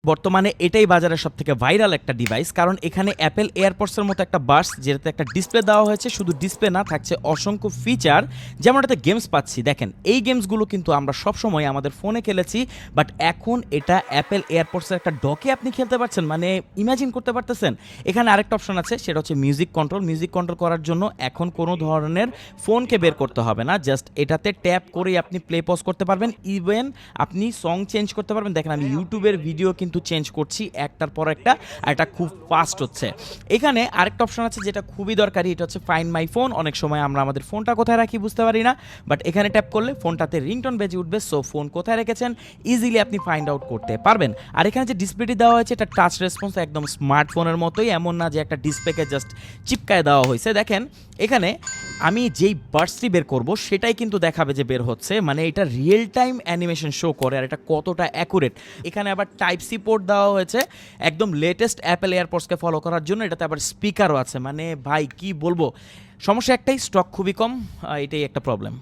বর্তমানে এটাই বাজারের সবথেকে ভাইরাল একটা ডিভাইস, কারণ এখানে অ্যাপেল এয়ারপডসের মতো একটা বাডস, যেটাতে একটা ডিসপ্লে দেওয়া হয়েছে। শুধু ডিসপ্লে না, থাকছে অসংখ্য ফিচার, যেমন এটাতে গেমস পাচ্ছি। দেখেন, এই গেমসগুলো কিন্তু আমরা সবসময় আমাদের ফোনে খেলেছি, বাট এখন এটা অ্যাপেল এয়ারপডসের একটা ডকে আপনি খেলতে পারছেন। মানে ইমাজিন করতে পারতেছেন? এখানে আরেকটা অপশন আছে, সেটা হচ্ছে মিউজিক কন্ট্রোল। মিউজিক কন্ট্রোল করার জন্য এখন কোনো ধরনের ফোনকে বের করতে হবে না, জাস্ট এটাতে ট্যাপ করেই আপনি প্লে পজ করতে পারবেন। ইভেন আপনি সং চেঞ্জ করতে পারবেন। দেখেন, আমি ইউটিউবের ভিডিও কিন্তু চেঞ্জ করছি একটার পর একটা, আর এটা খুব ফাস্ট হচ্ছে। এখানে আরেকটা অপশন আছে যেটা খুবই দরকারি, এটা হচ্ছে ফাইন্ড মাই ফোন। অনেক সময় আমরা আমাদের ফোনটা কোথায় রাখি বুঝতে পারি না, বাট এখানে ট্যাপ করলে ফোনটাতে রিংটোন বেজে উঠবে। সো ফোন কোথায় রেখেছেন ইজিলি আপনি ফাইন্ড আউট করতে পারবেন। আর এখানে যে ডিসপ্লেটি দেওয়া হয়েছে, এটা টাচ রেসপন্স, একদম স্মার্টফোনের মতোই, এমন না যে একটা ডিসপ্লেকে জাস্ট চিপকায় দেওয়া হয়েছে। দেখেন, এখানে আমি যেই বার্ডসটি বের করব সেটাই কিন্তু দেখাবে যে বের হচ্ছে। মানে এটা রিয়েল টাইম অ্যানিমেশন শো করে, আর এটা কতটা অ্যাকুরেট। এখানে আবার টাইপ সি পোর্ট দেওয়া হয়েছে একদম লেটেস্ট অ্যাপেল এয়ারপডসকে ফলো করার জন্য। এটাতে আবার স্পিকারও আছে। মানে ভাই কি বলবো, সমস্যা একটাই, স্টক খুবই কম, এটাই একটা প্রবলেম।